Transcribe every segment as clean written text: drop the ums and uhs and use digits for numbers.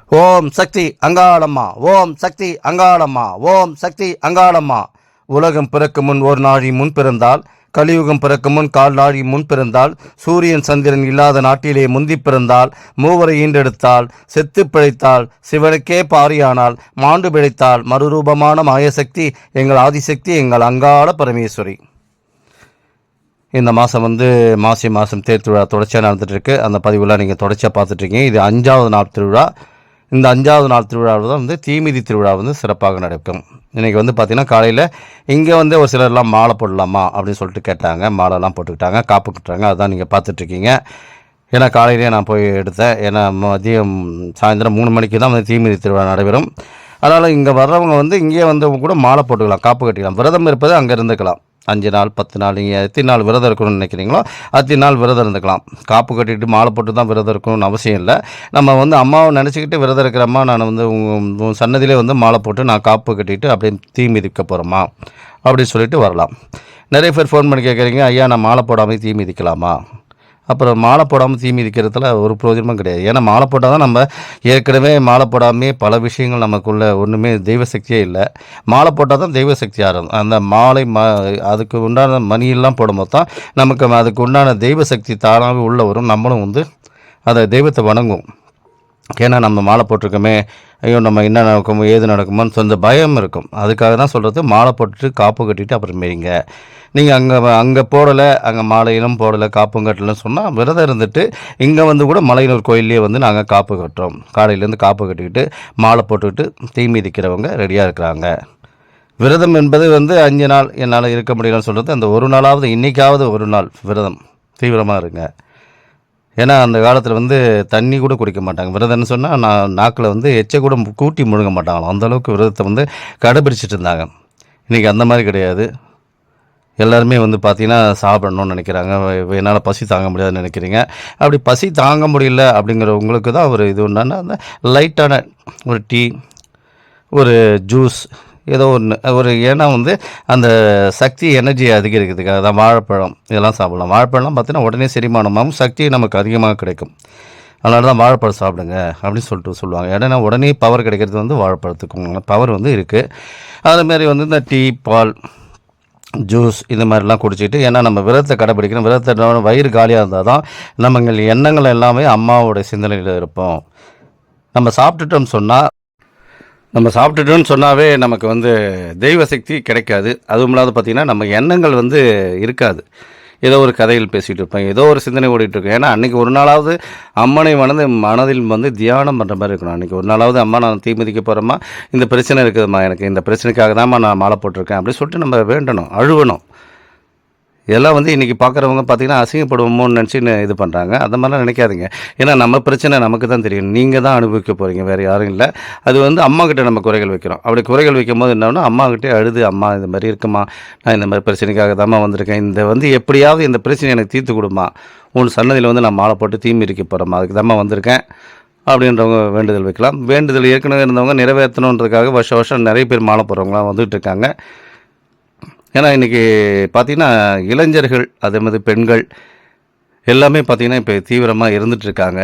ஓம் சக்தி அங்காளம்மா, ஓம் சக்தி அங்காளம்மா, ஓம் சக்தி அங்காளம்மா. உலகம் பிறக்கும் முன் ஒரு நாழி முன் பிறந்தால், கலியுகம் பிறக்கும் முன் கால் நாழி முன் பிறந்தால், சூரியன் சந்திரன் இல்லாத நாட்டிலே முந்தி பிறந்தால், மூவரை ஈண்டெடுத்தால், செத்து பிழைத்தால், சிவனுக்கே பாரியானால், மாண்டு பிழைத்தால், மறுரூபமான மாயசக்தி எங்கள் ஆதிசக்தி, எங்கள் அங்காள பரமேஸ்வரி. இந்த மாதம் மாசி மாதம் தேர் திருவிழா தொடர்ச்சியாக நடந்துகிட்ருக்கு. அந்த பதிவுலாம் நீங்கள் தொடர்ச்சியாக பார்த்துட்ருக்கீங்க. இது 5வது நாள் திருவிழா. இந்த 5வது நாள் திருவிழாவில் தான் தீமிதி திருவிழா சிறப்பாக நடக்கும். இன்றைக்கி பார்த்திங்கன்னா காலையில் இங்கே ஒரு சிலர்லாம் மாலை போடலாமா அப்படின்னு சொல்லிட்டு கேட்டாங்க. மாலைலாம் போட்டுக்கிட்டாங்க, காப்பு கட்டுறாங்க. அதுதான் நீங்கள் பார்த்துட்ருக்கீங்க. ஏன்னா காலையிலேயே நான் போய் எடுத்தேன். ஏன்னா மதியம் சாயந்தரம் 3 மணிக்கு தான் தீமிதி திருவிழா நடைபெறும். அதனால் இங்கே வர்றவங்க இங்கே கூட மாலை போட்டுக்கலாம், காப்பு கட்டிக்கலாம். விரதம் இருப்பது அங்கே இருந்துக்கலாம். 5 நாள் 10 நாள் நீங்கள் எத்தனை நாள் விரதம் இருக்கணும்னு நினைக்கிறீங்களோ அத்தனை நாள் விரதம் இருந்துக்கலாம். காப்பு கட்டிட்டு மாலை போட்டு தான் விரதம் இருக்கணும்னு அவசியம் இல்லை. நம்ம அம்மாவை நினச்சிக்கிட்டு விரதம் இருக்கிறம்மா, நான் உங்கள் சன்னதியிலே மாலை போட்டு நான் காப்பு கட்டிட்டு அப்படியே தீ மிதிக்க போகிறோம்மா அப்படின்னு சொல்லிட்டு வரலாம். நிறைய பேர் ஃபோன் பண்ணி கேட்குறீங்க, ஐயா நான் மாலை போடாமல் தீ மிதிக்கலாமா? அப்புறம் மாலை போடாமல் தீ மிதிக்கிறதுல ஒரு பிரயோஜனமும் கிடையாது. ஏன்னா மாலை போட்டால் தான் நம்ம ஏற்கனவே மாலை போடாமே பல விஷயங்கள் நமக்குள்ளே ஒன்றுமே தெய்வ சக்தியே இல்லை. மாலை போட்டால் தான் தெய்வ சக்தி ஆரம்பம். அந்த மாலை அதுக்கு உண்டான மணியெல்லாம் போடும்போது தான் நமக்கு அதுக்கு உண்டான தெய்வ சக்தி தானாகவே உள்ள வரும். நம்மளும் அதை தெய்வத்தை வணங்கும். ஏன்னா நம்ம மாலை போட்டிருக்கோமே, ஐயோ நம்ம என்ன நடக்குமோ ஏது நடக்குமோன்னு சொந்த பயம் இருக்கும். அதுக்காக தான் சொல்கிறது, மாலை போட்டுட்டு காப்பு கட்டிட்டு அப்புறம் மேய்ங்க. நீங்கள் அங்கே போடலை, அங்கே மாலையிலும் போடலை, காப்பும் கட்டலைன்னு சொன்னால் விரதம் இருந்துட்டு இங்கே கூட மலையனூர் கோயிலே நாங்கள் காப்பு கட்டுறோம். காலையிலேருந்து காப்பு கட்டிக்கிட்டு மாலை போட்டுக்கிட்டு தீ மிதிக்கிறவங்க ரெடியாக இருக்கிறாங்க. விரதம் என்பது 5 நாள் என்னால் இருக்க முடியலன்னு சொல்கிறது, அந்த ஒரு நாளாவது இன்றைக்காவது ஒரு நாள் விரதம் தீவிரமாக இருங்க. ஏன்னா அந்த காலத்தில் தண்ணி கூட குடிக்க மாட்டாங்க. விரதம்னு சொன்னால் நாக்கில் எச்சை கூட கூட்டி முழுங்க மாட்டாங்களாம். அந்தளவுக்கு விரதத்தை கடைபிடிச்சிட்டு இருந்தாங்க. இன்றைக்கி அந்த மாதிரி கிடையாது. எல்லாருமே பார்த்திங்கன்னா சாப்பிடணும்னு நினைக்கிறாங்க. என்னால் பசி தாங்க முடியாதுன்னு நினைக்கிறீங்க. அப்படி பசி தாங்க முடியல அப்படிங்கிறவங்களுக்கு தான் இது ஒன்றுன்னா அந்த லைட்டான ஒரு டீ, ஒரு ஜூஸ், ஏதோ ஒன்று ஏன்னா அந்த சக்தி எனர்ஜியை அதிகரிக்கிறதுக்காக தான் வாழைப்பழம் இதெல்லாம் சாப்பிடலாம். வாழைப்பழம்லாம் பார்த்தீங்கன்னா உடனே செரிமானமாகவும் சக்தி நமக்கு அதிகமாக கிடைக்கும். அதனால தான் வாழைப்பழம் சாப்பிடுங்க அப்படின்னு சொல்லுவாங்க. ஏன்னா உடனே பவர் கிடைக்கிறது வாழைப்பழத்துக்கு பவர் இருக்குது. அதுமாரி இந்த டீ, பால், ஜூஸ் இந்த மாதிரிலாம் குடிச்சிட்டு, ஏன்னா நம்ம விரதத்தை கடைப்பிடிக்கணும். விரதத்தை வயிறு காலியாக இருந்தால் தான் நம்ம எண்ணங்கள் எல்லாமே அம்மாவோட சிந்தனையில் இருப்போம். நம்ம சாப்பிட்டுட்டோன்னு சொன்னாவே நமக்கு தெய்வ சக்தி கிடைக்காது. அதுவும் இல்லாத பார்த்திங்கன்னா நம்ம எண்ணங்கள் இருக்காது. ஏதோ ஒரு கதையில் பேசிகிட்டு இருப்பேன், ஏதோ ஒரு சிந்தனை ஓடிட்டுருக்கேன். ஏன்னா அன்றைக்கி ஒரு நாளாவது அம்மனை மனதில் தியானம் பண்ணுற மாதிரி இருக்கணும். அன்றைக்கி ஒரு நாளாவது அம்மா நான் தீ மிதிக்க போகிறேம்மா, இந்த பிரச்சனை இருக்குதும்மா, எனக்கு இந்த பிரச்சனைக்காக தான்மா நான் மாலை போட்டிருக்கேன் அப்படின்னு சொல்லிட்டு நம்ம வேண்டணும், அழுவணும். இதெல்லாம் இன்றைக்கி பார்க்குறவங்க பார்த்திங்கன்னா அசிங்கப்படுவோமோன்னு நினச்சி இது பண்ணுறாங்க. அந்த மாதிரிலாம் நினைக்காதீங்க. ஏன்னா நம்ம பிரச்சனை நமக்கு தான் தெரியும். நீங்கள் தான் அனுபவிக்க போகிறீங்க, வேறு யாரும் இல்லை. அது அம்மாக்கிட்ட நம்ம குறைகள் வைக்கிறோம். அப்படி குறைகள் வைக்கும் போது என்னன்னா, அம்மாக்கிட்டே அழுது, அம்மா இந்த மாதிரி இருக்குமா, நான் இந்த மாதிரி பிரச்சனைக்காக தான்மா வந்திருக்கேன், இந்த எப்படியாவது இந்த பிரச்சனை எனக்கு தீர்த்து கொடுமா, உன் சன்னதியில் நான் மாலை போட்டு தீ மிதிக்க போகிறோம்மா, அதுக்கு தான்மா வந்திருக்கேன் அப்படின்றவங்க வேண்டுதல் வைக்கலாம். வேண்டுதல் ஏற்கனவே இருந்தவங்க நிறைவேற்றணுன்றதுக்காக வருஷம் நிறைய பேர் மாலை போடுறவங்களாம் வந்துட்டு இருக்காங்க. ஏன்னா இன்றைக்கி பார்த்திங்கன்னா இளைஞர்கள் அதே மாதிரி பெண்கள் எல்லாமே பார்த்திங்கன்னா இப்போ தீவிரமாக இருந்துகிட்ருக்காங்க.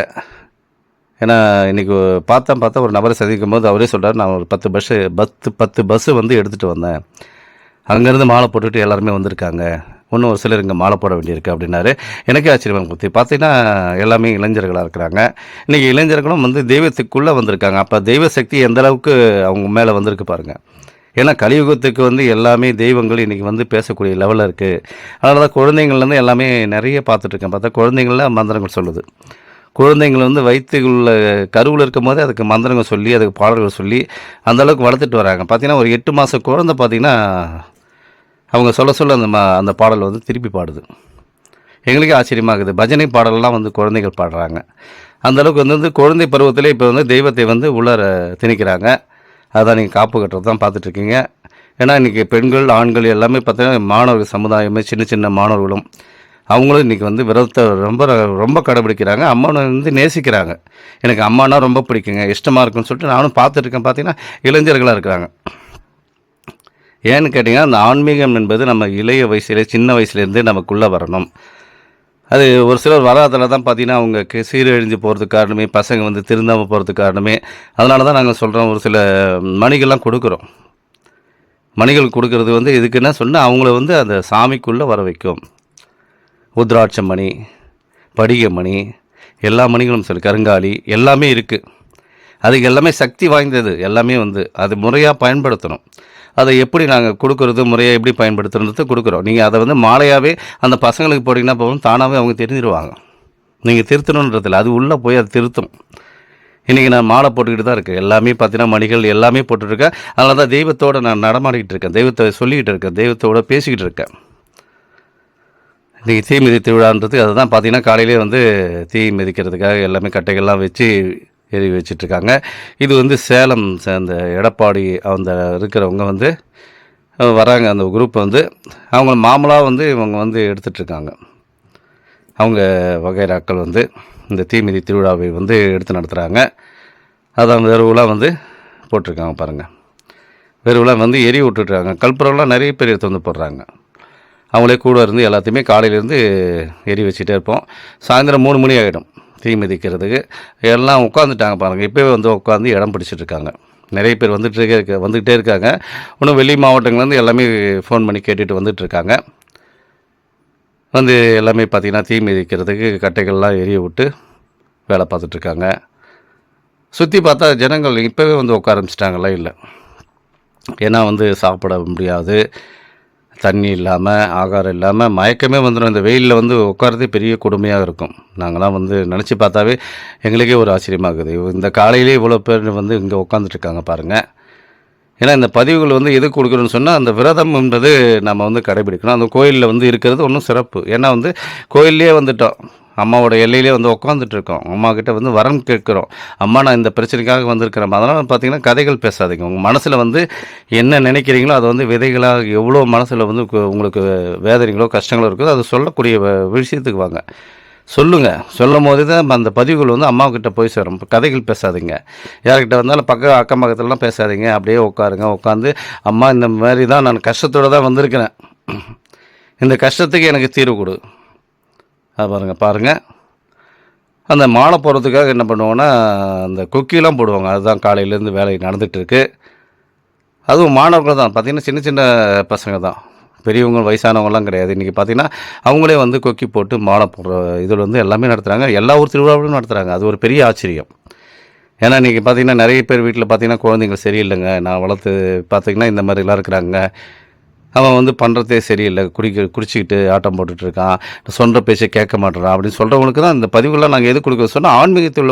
ஏன்னா இன்றைக்கி பார்த்தா ஒரு நபரை சந்திக்கும் போது அவரே சொல்கிறார், நான் ஒரு 10 பஸ்ஸு எடுத்துகிட்டு வந்தேன், அங்கேருந்து மாலை போட்டுட்டு எல்லாருமே வந்திருக்காங்க, இன்னும் ஒரு சிலர் இங்கே மாலை போட வேண்டியிருக்கு அப்படின்னாரு. எனக்கே ஆச்சரியமாக பற்றி பார்த்திங்கன்னா எல்லாமே இளைஞர்களாக இருக்கிறாங்க. இன்றைக்கி இளைஞர்களும் தெய்வத்துக்குள்ளே வந்திருக்காங்க. அப்போ தெய்வ சக்தி எந்தளவுக்கு அவங்க மேலே வந்திருக்கு பாருங்கள். ஏன்னா கலியுகத்துக்கு எல்லாமே தெய்வங்கள் இன்றைக்கி பேசக்கூடிய லெவலில் இருக்குது. அதனால தான் குழந்தைங்கள்லேருந்து எல்லாமே நிறைய பார்த்துட்ருக்கேன். பார்த்தா குழந்தைங்களில் மந்திரங்கள் சொல்லுது. குழந்தைங்கள் வயிற்றுக்குள்ள கருவில் இருக்கும் போதே அதுக்கு மந்திரங்கள் சொல்லி, அதுக்கு பாடல்கள் சொல்லி அந்தளவுக்கு வளர்த்துட்டு வராங்க. பார்த்திங்கன்னா ஒரு 8 மாத குழந்தை பார்த்திங்கன்னா அவங்க சொல்ல அந்த பாடல் திருப்பி பாடுது. எங்களுக்கே ஆச்சரியமாகுது. பஜனை பாடலெலாம் குழந்தைகள் பாடுறாங்க. அந்தளவுக்கு குழந்தை பருவத்திலே இப்போ தெய்வத்தை உள்ளார திணிக்கிறாங்க. அதான் நீங்கள் காப்பு கட்டுறது தான் பார்த்துட்ருக்கீங்க. ஏன்னா இன்றைக்கி பெண்கள், ஆண்கள் எல்லாமே பார்த்தீங்கன்னா மாணவர்கள் சமுதாயமே, சின்ன மாணவர்களும் அவங்களும் இன்றைக்கி விரதத்தை ரொம்ப ரொம்ப கடைபிடிக்கிறாங்க. அம்மாவை நேசிக்கிறாங்க. எனக்கு அம்மானா ரொம்ப பிடிக்குங்க, இஷ்டமாக இருக்குன்னு சொல்லிட்டு நானும் பார்த்துட்ருக்கேன். பார்த்தீங்கன்னா இளைஞர்களாக இருக்கிறாங்க. ஏன்னு கேட்டிங்கன்னா, அந்த ஆன்மீகம் என்பது நம்ம இளைய வயசுலேயே, சின்ன வயசுலேருந்தே நமக்குள்ளே வரணும். அது ஒரு சிலர் வராதல தான் பார்த்தீங்கன்னா, அவங்க சீரழிஞ்சு போறதுக்கு காரணமே, பசங்க வந்து திருந்தாம போறதுக்கு காரணமே. அதனால தான் நாங்க சொல்றோம், ஒரு சில மணிகள்லாம் குடுக்குறோம். மணிகள் குடுக்குறது வந்து எதுக்குன்னா சொன்னா, அவங்கள வந்து அந்த சாமிக்குள்ள வர வைக்கும். உத்ராட்ச மணி, படிக மணி, எல்லா மணிகளும் சரி, கருங்காலி எல்லாமே இருக்கு. அதுக்கு எல்லாமே சக்தி வாய்ந்தது. எல்லாமே வந்து அது முறையா பயன்படுத்தணும். அத எப்படி நாங்க குடுக்குறது, முறையா எப்படி பயன்படுத்துறதுன்னு குடுக்குறோம். நீங்க அத வந்து மாலையாவே அந்த பசங்களுக்கு போட்டீங்கன்னா போதும், தானாவே அவங்க தெரிஞ்சுருவாங்க. நீங்க திருத்தணுன்றது இல்ல. அது உள்ள போய் அது திருத்தும். இன்னைக்கு நான் மாலை போட்டுக்கிட்டு தான் இருக்கேன். எல்லாமே பார்த்தீங்கன்னா, மணிகள் எல்லாமே போட்டுட்ருக்கேன். அதனால தான் தெய்வத்தோட நான் நடமாடிக்கிட்டு இருக்கேன். தெய்வத்த சொல்லிக்கிட்டு இருக்கேன். தெய்வத்தோட பேசிக்கிட்டு இருக்கேன். இன்னைக்கு தீ மிதி திருவிழான்றது அதுதான் பார்த்தீங்கன்னா, காலையிலேயே வந்து தீ மிதிக்கிறதுக்காக எல்லாமே கட்டைகள்லாம் வச்சு எரிய வச்சுட்ருக்காங்க. இது வந்து சேலம் சேர்ந்த எடப்பாடி அந்த இருக்கிறவங்க வந்து வராங்க. அந்த குரூப் வந்து அவங்க மாமூலா வந்து இவங்க வந்து எடுத்துட்ருக்காங்க. அவங்க வகைராக்கள் வந்து இந்த தீமிதி திருவிழாவை வந்து எடுத்து நடத்துகிறாங்க. அதான் வெறுவுலாம் வந்து போட்டிருக்காங்க பாருங்கள். வெறுவுலாம் வந்து எரி விட்டுட்ருக்காங்க. கற்பூரம்லாம் நிறைய பேர் எடுத்து வந்து போடுறாங்க. அவங்களே கூட இருந்து எல்லாத்தையுமே காலையிலேருந்து எரி வச்சுட்டே இருப்போம். சாயந்தரம் 3 மணி ஆகிடும் தீ மிதிக்கிறதுக்கு. எல்லாம் உட்காந்துட்டாங்க பாருங்கள். இப்போவே வந்து உட்காந்து இடம் பிடிச்சிட்ருக்காங்க. நிறைய பேர் வந்துக்கிட்டே இருக்காங்க. இன்னும் வெளி மாவட்டங்கள்லேருந்து எல்லாமே ஃபோன் பண்ணி கேட்டுட்டு வந்துட்டுருக்காங்க. வந்து எல்லாமே பார்த்திங்கன்னா தீ மிதிக்கிறதுக்கு கட்டைகள்லாம் எரிய விட்டு வேலை பார்த்துட்ருக்காங்க. சுற்றி பார்த்தா ஜனங்கள் இப்போவே வந்து உட்கார ஆரம்பிச்சிட்டாங்களா இல்லை. ஏன்னா வந்து சாப்பிட முடியாது, தண்ணி இல்லாமல், ஆகாரம் இல்லாமல் மயக்கமே வந்துடும். இந்த வெயிலில் வந்து உட்காரதே பெரிய கொடுமையாக இருக்கும். நாங்களாம் வந்து நினச்சி பார்த்தாவே எங்களுக்கே ஒரு ஆச்சரியமாகுது. இந்த காலையிலே இவ்வளோ பேர் வந்து இங்கே உட்காந்துட்ருக்காங்க பாருங்கள். ஏன்னா இந்த பதிவுகள் வந்து எதுக்கு கொடுக்குறோன்னு சொன்னால், அந்த விரதம் என்பது நம்ம வந்து கடைபிடிக்கணும். அந்த கோயிலில் வந்து இருக்கிறது ஒன்றும் சிறப்பு. ஏன்னா வந்து கோயில்லையே வந்துட்டோம். அம்மாவோட எல்லையிலே வந்து உட்காந்துட்ருக்கோம். அம்மாக்கிட்ட வந்து வரம் கேட்குறோம். அம்மா நான் இந்த பிரச்சனைக்காக வந்திருக்கிறேன். அதனால் பார்த்தீங்கன்னா கதைகள் பேசாதீங்க. உங்கள் மனசில் வந்து என்ன நினைக்கிறீங்களோ அது வந்து விதைகளாக எவ்வளோ மனசில் வந்து உங்களுக்கு வேதனைகளோ கஷ்டங்களோ இருக்குதோ அது சொல்லக்கூடிய விஷயத்துக்கு வாங்க. சொல்லும்போது தான் அந்த பதிவுகள் வந்து அம்மாக்கிட்ட போய் சேரும். இப்போ கதைகள் பேசாதீங்க. யார்கிட்ட வந்தாலும் அக்கம் பக்கத்துலலாம் பேசாதீங்க. அப்படியே உட்காருங்க. உட்காந்து அம்மா இந்த மாதிரி தான் நான் கஷ்டத்தோடு தான் வந்திருக்கிறேன். இந்த கஷ்டத்துக்கு எனக்கு தீர்வு கொடு. அது பாருங்கள். அந்த மாலை போடுறதுக்காக என்ன பண்ணுவோன்னா, அந்த கொக்கிலாம் போடுவாங்க. அதுதான் காலையிலேருந்து வேலை நடந்துகிட்ருக்கு. அதுவும் மாணவர்கள் தான் பார்த்திங்கன்னா, சின்ன சின்ன பசங்க தான். பெரியவங்க வயசானவங்கலாம் கிடையாது. இன்றைக்கி பார்த்திங்கன்னா அவங்களே வந்து கொக்கி போட்டு மாலை போடுற இதில் வந்து எல்லாமே நடத்துகிறாங்க. எல்லா ஊர் திருவிழாவிலும் நடத்துகிறாங்க. அது ஒரு பெரிய ஆச்சரியம். ஏன்னா இன்றைக்கி பார்த்திங்கன்னா நிறைய பேர் வீட்டில் பார்த்திங்கன்னா குழந்தைங்க சரியில்லைங்க, நான் வளர்த்து பார்த்திங்கன்னா இந்த மாதிரிலாம் இருக்கிறாங்க, அவன் வந்து பண்ணுறதே சரியில்லை, குடிச்சிக்கிட்டு ஆட்டம் போட்டுட்ருக்கான், சொல்கிற பேச்சை கேட்க மாட்டேறான் அப்படின்னு சொல்கிறவங்களுக்கு தான் இந்த பதிவுகள்லாம் நாங்கள் எது கொடுக்க சொன்னால், ஆன்மீகத்தை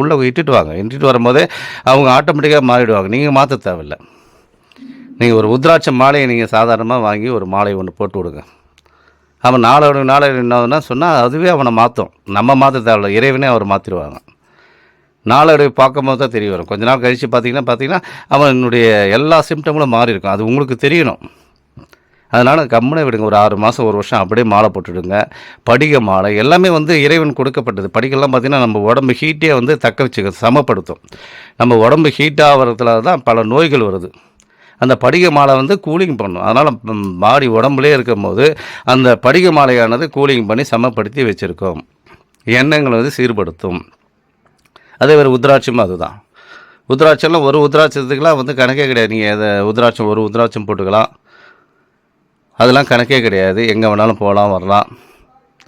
உள்ளே இட்டுட்டு வாங்க. இட்டுட்டு வரும்போதே அவங்க ஆட்டோமேட்டிக்காக மாறிடுவாங்க. நீங்கள் மாற்ற தேவையில்லை. நீங்கள் ஒரு உத்ராட்ச மாலையை நீங்கள் சாதாரணமாக வாங்கி ஒரு மாலை ஒன்று போட்டு விடுங்க. அவன் நாளை என்னதுன்னா சொன்னால் அதுவே அவனை மாற்றும். நம்ம மாற்ற தேவையில்லை, இறைவனே அவர் மாற்றிடுவாங்க. நாளடை பார்க்கும்போது தான் தெரிய வரும். கொஞ்ச நாள் கழித்து பார்த்தீங்கன்னா அவனுடைய எல்லா சிம்டங்களும் மாறி இருக்கும். அது உங்களுக்கு தெரியணும். அதனால் கம்முனை விடுங்க. ஒரு 6 மாதம் 1 வருஷம் அப்படியே மாலை போட்டுவிடுங்க. படிக மாலை எல்லாமே வந்து இறைவன் கொடுக்கப்பட்டது. படிகள்லாம் பார்த்திங்கன்னா நம்ம உடம்பு ஹீட்டே வந்து தக்க வச்சுக்க சமப்படுத்தும். நம்ம உடம்பு ஹீட் ஆகிறதுல தான் பல நோய்கள் வருது. அந்த படிக மாலை வந்து கூலிங் பண்ணும். அதனால் பாடி உடம்புலே இருக்கும்போது அந்த படிக மாலையானது கூலிங் பண்ணி சமப்படுத்தி வச்சுருக்கோம். எண்ணங்களை வந்து சீர்படுத்தும். அதே மாதிரி உத்ராட்சமும் அதுதான். உத்ராட்சம்லாம் ஒரு உத்ராட்சத்துக்கெலாம் வந்து கணக்கே கிடையாது. நீங்கள் அதை உத்ராட்சம் ஒரு உத்ராட்சம் போட்டுக்கலாம், அதெல்லாம் கணக்கே கிடையாது. எங்கே வேணாலும் போகலாம் வரலாம்.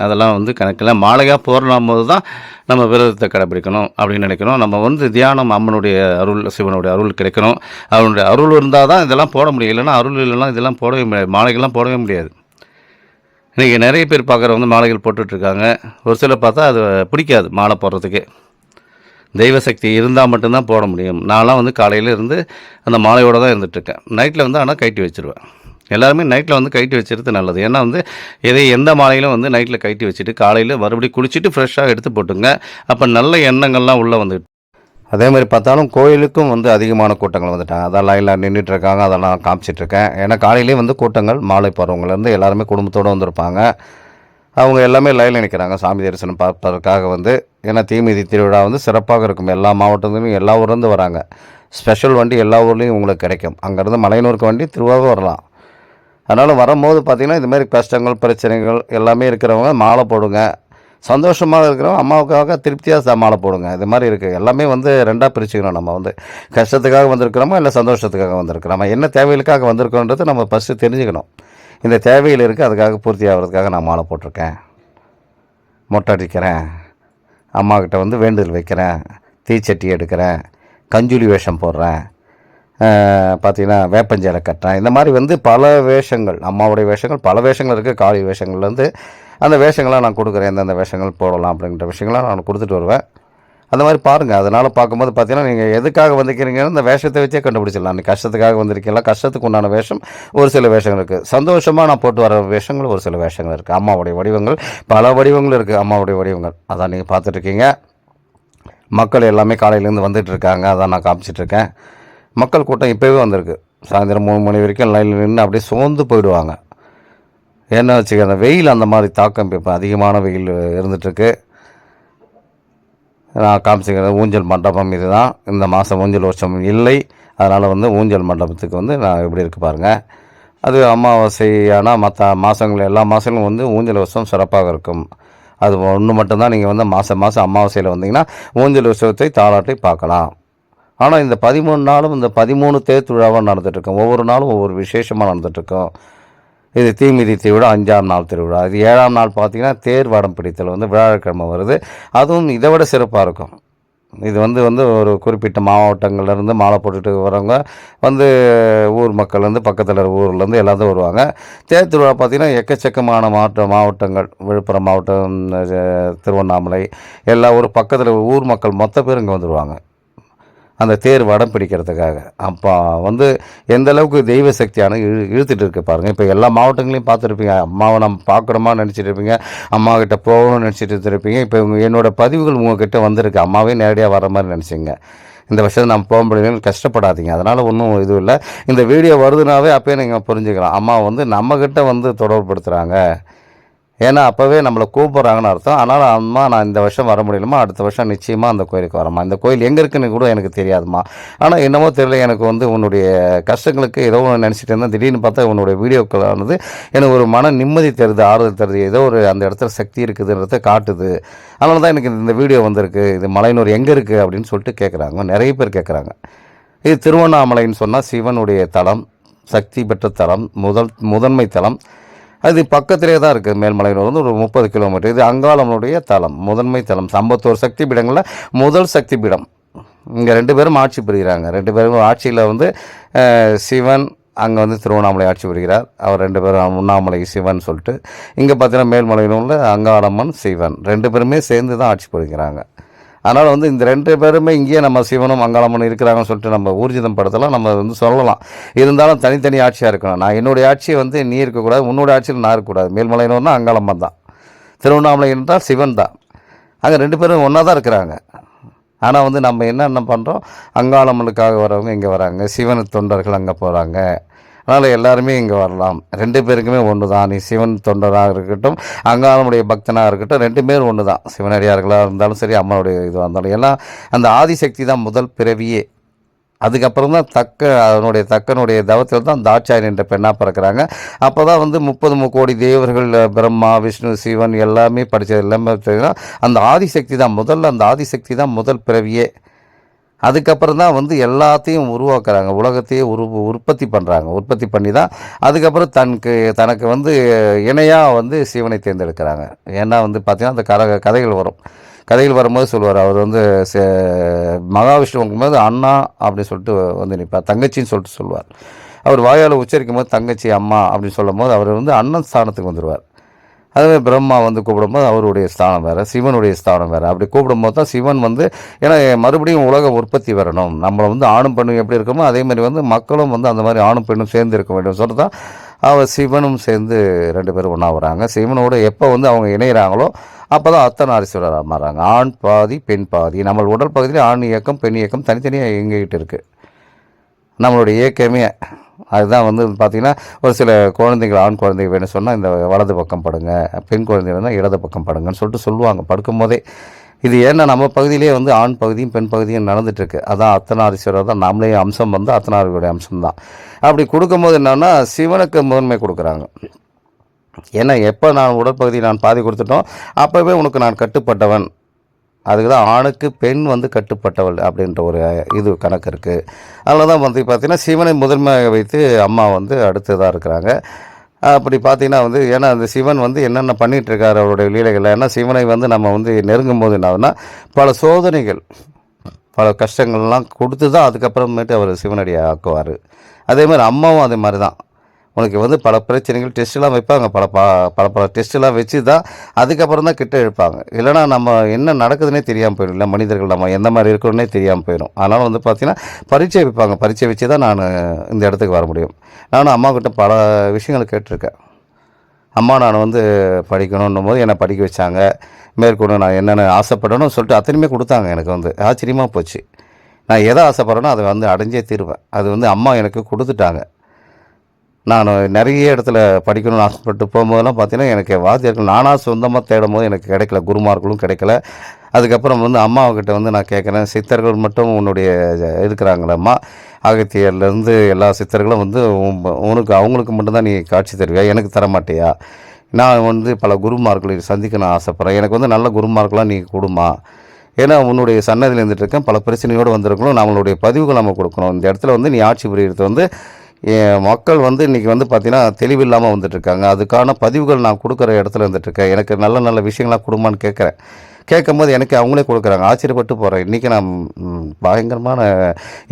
அதெல்லாம் வந்து கணக்கில் மாலையாக போடலாம் போது தான் நம்ம விரதத்தை கடைப்பிடிக்கணும் அப்படின்னு நினைக்கணும். நம்ம வந்து தியானம், அம்மனுடைய அருள், சிவனுடைய அருள் கிடைக்கணும். அவனுடைய அருள் இருந்தால் தான் இதெல்லாம் போட முடியும். இல்லைன்னா அருள் இல்லைன்னா இதெல்லாம் போடவே முடியாது. மாலைகள்லாம் போடவே முடியாது. இன்றைக்கி நிறைய பேர் பார்க்குற வந்து மாலைகள் போட்டுட்ருக்காங்க. ஒரு சிலர் பார்த்தா அது பிடிக்காது மாலை போடுறதுக்கே. தெய்வ சக்தி இருந்தால் மட்டும்தான் போட முடியும். நான்லாம் வந்து காலையில் இருந்து அந்த மாலையோடு தான் இருந்துகிட்ருக்கேன். நைட்டில் வந்து ஆனால் கழட்டி வச்சுருவேன். எல்லாருமே நைட்டில் வந்து கழட்டி வச்சுருது நல்லது. ஏன்னா வந்து எந்த மாலையிலும் வந்து நைட்டில் கழட்டி வச்சுட்டு காலையில் மறுபடியும் குளிச்சுட்டு ஃப்ரெஷ்ஷாக எடுத்து போட்டுங்க. அப்போ நல்ல எண்ணங்கள்லாம் உள்ளே வந்துட்டு. அதே மாதிரி பார்த்தாலும் கோயிலுக்கும் வந்து அதிகமான கூட்டங்கள் வந்துட்டாங்க. அதெல்லாம் எல்லாம் நின்றுட்டுருக்காங்க. அதெல்லாம் காமிச்சிட்ருக்கேன். ஏன்னா காலையிலே வந்து கூட்டங்கள் மாலை போகிறவங்கலேருந்து எல்லாருமே குடும்பத்தோடு வந்திருப்பாங்க. அவங்க எல்லாமே லைனில் நிற்கிறாங்க சாமி தரிசனம் பார்ப்பதற்காக வந்து. ஏன்னா தீமிதி திருவிழா வந்து சிறப்பாக இருக்கும். எல்லா மாவட்டத்துலையும் எல்லா ஊர்லேருந்து வராங்க. ஸ்பெஷல் வண்டி எல்லா ஊர்லேயும் உங்களுக்கு கிடைக்கும். அங்கேருந்து மலையனூருக்கு வண்டி திருவாரூர் வரலாம். அதனால் வரும்போது பார்த்திங்கன்னா இதுமாரி கஷ்டங்கள் பிரச்சனைகள் எல்லாமே இருக்கிறவங்க மாலை போடுங்க. சந்தோஷமாக இருக்கிறோம், அம்மாவுக்காக திருப்தியாக மாலை போடுங்க. இது மாதிரி இருக்குது. எல்லாமே வந்து ரெண்டாக பிரிச்சுக்கணும். நம்ம வந்து கஷ்டத்துக்காக வந்திருக்கிறோமா, இல்லை சந்தோஷத்துக்காக வந்திருக்கிறோமா, என்ன தேவைகளுக்காக வந்திருக்கோன்றது நம்ம ஃபஸ்ட்டு தெரிஞ்சுக்கணும். இந்த தேவைகள் இருக்குது, அதுக்காக பூர்த்தி ஆகிறதுக்காக நான் மாலை போட்டிருக்கேன், மொட்டை அடிக்கிறேன், அம்மாக்கிட்ட வந்து வேண்டுதல் வைக்கிறேன், தீச்சட்டி எடுக்கிறேன், கஞ்சுளி வேஷம் போடுறேன், பார்த்திங்கன்னா வேப்பஞ்சேலை கட்டுறேன். இந்த மாதிரி வந்து பல வேஷங்கள், அம்மாவுடைய வேஷங்கள் பல வேஷங்கள் இருக்குது. காளி வேஷங்கள்லேருந்து அந்த வேஷங்களாக நான் கொடுக்குறேன், எந்தெந்த வேஷங்கள் போடலாம் அப்படின்ற விஷயங்களாம் நான் கொடுத்துட்டு வருவேன். அந்த மாதிரி பாருங்கள். அதனால் பார்க்கும்போது பார்த்தீங்கன்னா நீங்கள் எதுக்காக வந்திருக்கிறீங்கன்னு இந்த வேஷத்தை வச்சே கண்டுபிடிச்சிடலாம். நீ கஷ்டத்துக்காக வந்திருக்கீங்களா, கஷ்டத்துக்கு உண்டான வேஷம் ஒரு சில வேஷங்கள் இருக்குது. சந்தோஷமாக நான் போட்டு வர வேஷங்கள் ஒரு சில வேஷங்கள் இருக்குது. அம்மாவுடைய வடிவங்கள் பல வடிவங்கள் இருக்குது. அம்மாவுடைய வடிவங்கள் அதான் நீங்கள் பார்த்துட்ருக்கீங்க. மக்கள் எல்லாமே காலையிலேருந்து வந்துட்டுருக்காங்க, அதான் நான் காமிச்சிட்ருக்கேன். மக்கள் கூட்டம் இப்போவே வந்திருக்கு. சாயந்தரம் 3 மணி வரைக்கும் லைனில் நின்று அப்படியே சோர்ந்து போயிடுவாங்க. என்ன வச்சுக்க, அந்த வெயில் அந்த மாதிரி தாக்கம் இப்போ அதிகமான வெயில் இருந்துகிட்ருக்கு. நான் காமிச்சிக்கிறது ஊஞ்சல் மண்டபம் இது தான். இந்த மாதம் ஊஞ்சல் உற்சவம் இல்லை, அதனால் வந்து ஊஞ்சல் மண்டபத்துக்கு வந்து நான் எப்படி இருக்குது பாருங்கள். அது அமாவாசை. ஆனால் மற்ற மாதங்கள் எல்லா மாதங்களும் வந்து ஊஞ்சல் உற்சவம் சிறப்பாக இருக்கும். அது ஒன்று மட்டும்தான் நீங்கள் வந்து மாதம் அமாவாசையில் வந்தீங்கன்னா ஊஞ்சல் உற்சவத்தை தாலாட்டை பார்க்கலாம். ஆனால் இந்த 13 நாளும் இந்த 13 தேர் திருவிழாவாக நடந்துகிட்ருக்கோம். ஒவ்வொரு நாளும் ஒவ்வொரு விசேஷமாக நடந்துகிட்ருக்கோம். இது தீமிதி திருவிழா 5ஆம் நாள் திருவிழா. இது 7ஆம் நாள் பார்த்திங்கன்னா தேர் வடம் பிடித்தல் வந்து வியாழக்கிழமை வருது. அதுவும் இதை விட சிறப்பாக இருக்கும். இது வந்து ஒரு குறிப்பிட்ட மாவட்டங்கள்லேருந்து மாலை போட்டுட்டு வரவங்க வந்து ஊர் மக்கள்லேருந்து பக்கத்தில் ஊர்லேருந்து எல்லாத்தையும் வருவாங்க. தேர் திருவிழா பார்த்திங்கன்னா எக்கச்சக்கமான மாவட்டங்கள், விழுப்புரம் மாவட்டம், திருவண்ணாமலை, எல்லா ஊர் பக்கத்தில் ஊர் மக்கள் மொத்த பேர் இங்கே வந்துடுவாங்க அந்த தேர் வடம் பிடிக்கிறதுக்காக. அப்போ வந்து எந்த அளவுக்கு தெய்வ சக்தியான இழுத்துட்டு இருக்கு பாருங்கள். இப்போ எல்லா மாவட்டங்களையும் பார்த்துருப்பீங்க. அம்மாவை நம்ம பார்க்குறோமா நினச்சிட்டு இருப்பீங்க, அம்மாக்கிட்ட போகணும்னு நினச்சிட்டு இருப்பீங்க. இப்போ என்னோடய பதிவுகள் உங்கள்கிட்ட வந்திருக்கு, அம்மாவே நேரடியாக வர மாதிரி நினச்சிங்க. இந்த வருஷம் நம்ம போக முடியலன்னு கஷ்டப்படாதீங்க. அதனால் ஒன்றும் இது இல்லை. இந்த வீடியோ வருதுனாவே அப்போயே நீங்கள் புரிஞ்சுக்கலாம், அம்மா வந்து நம்மக்கிட்ட வந்து தொடர்புபடுத்துகிறாங்க. ஏன்னா அப்போவே நம்மளை கூப்பிட்றாங்கன்னு அர்த்தம். அதனால் அம்மா நான் இந்த வருஷம் வர முடியலமா, அடுத்த வருஷம் நிச்சயமாக அந்த கோயிலுக்கு வரம்மா. இந்த கோயில் எங்கே இருக்குன்னு கூட எனக்கு தெரியாதுமா, ஆனால் என்னமோ தெரியல, எனக்கு வந்து உன்னுடைய கஷ்டங்களுக்கு ஏதோ ஒன்று நினச்சிட்டு இருந்தேன். திடீர்னு பார்த்தா உன்னுடைய வீடியோக்களானது எனக்கு ஒரு மன நிம்மதி தருது, ஆறுதல் தருது. ஏதோ ஒரு அந்த இடத்துல சக்தி இருக்குதுன்றதை காட்டுது. அதனால தான் எனக்கு இந்த வீடியோ வந்திருக்கு. இது மலையனூர் எங்கே இருக்குது அப்படின்னு சொல்லிட்டு கேட்குறாங்க, நிறைய பேர் கேட்குறாங்க. இது திருவண்ணாமலைன்னு சொன்னால் சிவனுடைய தலம், சக்தி பெற்ற தலம், முதன்மை தலம். அது பக்கத்திலே தான் இருக்குது. மேல்மலையனூர் வந்து ஒரு 30 கிலோமீட்டர். இது அங்காளம்மனுடைய தலம், முதன்மை தலம். 51 சக்தி பீடங்களில் முதல் சக்தி பீடம். இங்கே 2 பேரும் ஆட்சி புரிகிறாங்க. 2 பேரும் ஆட்சியில் வந்து சிவன் அங்கே வந்து திருவண்ணாமலை ஆட்சி புரிகிறார். அவர் 2 பேரும் உண்ணாமலை சிவன் சொல்லிட்டு. இங்கே பார்த்தீங்கன்னா மேல்மலையனூரில் அங்காளம்மன் சிவன் 2 பேருமே சேர்ந்து தான் ஆட்சி புரிகிறாங்க. அதனால் வந்து இந்த 2 பேருமே இங்கேயே நம்ம சிவனும் அங்காளம்மனும் இருக்கிறாங்கன்னு சொல்லிட்டு நம்ம ஊர்ஜிதம் படுத்தலாம், நம்ம வந்து சொல்லலாம். இருந்தாலும் தனித்தனி ஆட்சியாக இருக்கணும். நான் என்னுடைய ஆட்சியை வந்து நீ இருக்கக்கூடாது, உன்னோட ஆட்சியில் நான் இருக்கக்கூடாது. மேல்மலையனூர்னா அங்காளம்மன் தான், திருவண்ணாமலை என்றால் சிவன் தான். அங்கே 2 பேரும் ஒன்றா தான் இருக்கிறாங்க. ஆனால் வந்து நம்ம என்ன பண்ணுறோம், அங்காளம்மனுக்காக வரவங்க இங்கே வராங்க, சிவன் தொண்டர்கள் அங்கே போகிறாங்க. அதனால் எல்லாருமே இங்கே வரலாம். 2 பேருக்குமே ஒன்று தான். நீ சிவன் தொண்டராக இருக்கட்டும், அங்காளம்முடைய பக்தனாக இருக்கட்டும், 2 பேரும் ஒன்று தான். சிவனடியார்களாக இருந்தாலும் சரி, அம்மாவுடைய இதுவாக இருந்தாலும் எல்லாம் அந்த ஆதிசக்தி தான் முதல் பிறவியே. அதுக்கப்புறம் தான் தக்கனுடைய தவத்தில் தான் தாட்சாயன் என்ற பெண்ணாக பிறக்கிறாங்க. அப்போ தான் வந்து 30 முக்கோடி தேவர்கள், பிரம்மா, விஷ்ணு, சிவன் எல்லாமே படித்தது எல்லாமே அந்த ஆதிசக்தி தான் முதல்ல. அந்த ஆதிசக்தி தான் முதல் பிறவியே. அதுக்கப்புறம் தான் வந்து எல்லாத்தையும் உருவாக்குறாங்க, உலகத்தையே உற்பத்தி பண்ணுறாங்க. உற்பத்தி பண்ணி தான் அதுக்கப்புறம் தனக்கு வந்து இணையாக வந்து சிவனை தேர்ந்தெடுக்கிறாங்க. ஏன்னா வந்து பார்த்திங்கன்னா அந்த கதைகள் வரும்போது சொல்லுவார், அவர் வந்து மகாவிஷ்ணு இருக்கும்போது அண்ணா அப்படின்னு சொல்லிட்டு வந்து நிற்பார், தங்கச்சின்னு சொல்லிட்டு சொல்லுவார். அவர் வாயால் உச்சரிக்கும் போது தங்கச்சி அம்மா அப்படின்னு சொல்லும் போது அவர் வந்து அண்ணன் ஸ்தானத்துக்கு வந்துடுவார். அதுவே பிரம்மா வந்து கூப்பிடும்போது அவருடைய ஸ்தானம் வேறு, சிவனுடைய ஸ்தானம் வேறு. அப்படி கூப்பிடும்போது தான் சிவன் வந்து, ஏன்னா மறுபடியும் உலக உற்பத்தி வரணும், நம்மளை வந்து ஆணும் பெண்ணும் எப்படி இருக்கோமோ அதே மாதிரி வந்து மக்களும் வந்து அந்த மாதிரி ஆணும் பெண்ணும் சேர்ந்து இருக்க வேண்டும் சொல்லிட்டு தான் அவர் சிவனும் சேர்ந்து 2 பேரும் ஒன்றா வராங்க. சிவனோடு எப்போ வந்து அவங்க இணைகிறாங்களோ அப்போ தான் அர்த்தநாரீஸ்வரராக மாறாங்க. ஆண் பாதி பெண் பாதி. நம்ம உடல் பகுதியில் ஆண் இயக்கம் பெண் இயக்கம் தனித்தனியாக இயங்கிக்கிட்டு இருக்குது. நம்மளுடைய இயக்கமே அதுதான். வந்து பார்த்திங்கன்னா ஒரு சில குழந்தைகள், ஆண் குழந்தைகள் வேணும் சொன்னால் இந்த வலது பக்கம் படுங்க, பெண் குழந்தைகள் வேணால் இடது பக்கம் படுங்கன்னு சொல்லிட்டு சொல்லுவாங்க படுக்கும் போதே. இது ஏன்னா நம்ம பகுதியிலே வந்து ஆண் பகுதியும் பெண் பகுதியும் நடந்துகிட்ருக்கு. அதான் அர்த்தநாரீஸ்வரர் தான், நம்மளே அம்சம் வந்து அர்த்தநாரியோடைய அம்சம் தான். அப்படி கொடுக்கும்போது என்னென்னா சிவனுக்கு முதன்மை கொடுக்குறாங்க. ஏன்னா எப்போ நான் உடற்பகுதி நான் பாதி கொடுத்துட்டோம் அப்போவே உனக்கு நான் கட்டுப்பட்டவன். அதுக்கு தான் ஆணுக்கு பெண் வந்து கட்டுப்பட்டவள் அப்படின்ற ஒரு இது கணக்கு இருக்குது. அதில் தான் வந்து பார்த்திங்கன்னா சிவனை முதன்மையாக வைத்து அம்மா வந்து அடுத்ததாக இருக்கிறாங்க. அப்படி பார்த்தீங்கன்னா வந்து ஏன்னா அந்த சிவன் வந்து என்னென்ன பண்ணிகிட்ருக்காரு அவருடைய லீலைகளை. ஏன்னா சிவனை வந்து நம்ம வந்து நெருங்கும் போது என்ன ஆகுதுன்னா பல சோதனைகள் பல கஷ்டங்கள்லாம் கொடுத்து தான் அதுக்கப்புறமேட்டு அவர் சிவனடியை ஆக்குவார். அதே மாதிரி அம்மாவும் அதே மாதிரி தான். உனக்கு வந்து பல பிரச்சனைகள் டெஸ்ட்டெலாம் வைப்பாங்க. பல டெஸ்ட்டெலாம் வச்சு தான் அதுக்கப்புறம் தான் கிட்ட இழுப்பாங்க. இல்லைனா நம்ம என்ன நடக்குதுன்னே தெரியாமல் போயிடும். இல்லை மனிதர்கள் நம்ம எந்த மாதிரி இருக்கணுன்னே தெரியாமல் போயிடும். அதனால் வந்து பார்த்திங்கன்னா பரீட்சை வைப்பாங்க. பரீட்சை வச்சு தான் நான் இந்த இடத்துக்கு வர முடியும். நானும் அம்மாக்கிட்ட பல விஷயங்கள் கேட்டிருக்கேன். அம்மா நான் வந்து படிக்கணுன்னும் போது என்னை படிக்க வச்சாங்க. மேற்கொண்டு நான் என்னென்ன ஆசைப்படணும்னு சொல்லிட்டு அத்தனையுமே கொடுத்தாங்க. எனக்கு வந்து ஆச்சரியமாக போச்சு. நான் எதை ஆசைப்பட்றேனோ அதை வந்து அடைஞ்சே தீருவேன். அது வந்து அம்மா எனக்கு கொடுத்துட்டாங்க. நான் நிறைய இடத்துல படிக்கணும்னு ஆசைப்பட்டு போகும்போதெல்லாம் பார்த்தீங்கன்னா எனக்கு வாத்தியார்கள் நானாக சொந்தமாக தேடும் போது எனக்கு கிடைக்கல. குருமார்களும் கிடைக்கல. அதுக்கப்புறம் வந்து அம்மாவுக்கிட்ட வந்து நான் கேட்குறேன், சித்தர்கள் மட்டும் உன்னுடைய இருக்கிறாங்களம்மா, அகத்தியர்லேருந்து எல்லா சித்தர்களும் வந்து அவங்களுக்கு மட்டும்தான் நீ காட்சி தருவியா, எனக்கு தர மாட்டியா? நான் வந்து பல குருமார்களை சந்திக்க நான் ஆசைப்பட்றேன். எனக்கு வந்து நல்ல குருமார்களாக நீ கொடுமா. ஏன்னா உன்னுடைய சன்னதியில் இருந்துகிட்ருக்கேன். பல பிரச்சனையோடு வந்திருக்கணும். நம்மளுடைய பதிவுகள் நம்ம கொடுக்கணும். இந்த இடத்துல வந்து நீ ஆட்சி புரிகிறது வந்து மக்கள் வந்து இன்றைக்கி வந்து பார்த்திங்கன்னா தெளிவில்லாமல் வந்துட்டுருக்காங்க. அதுக்கான பதிவுகள் நான் கொடுக்குற இடத்துல இருந்துகிட்ருக்கேன். எனக்கு நல்ல நல்ல விஷயங்களாக கொடுமான்னு கேட்குறேன். கேட்கும்போது எனக்கு அவங்களே கொடுக்குறாங்க. ஆச்சரியப்பட்டு போகிறேன். இன்றைக்கி நான் பயங்கரமான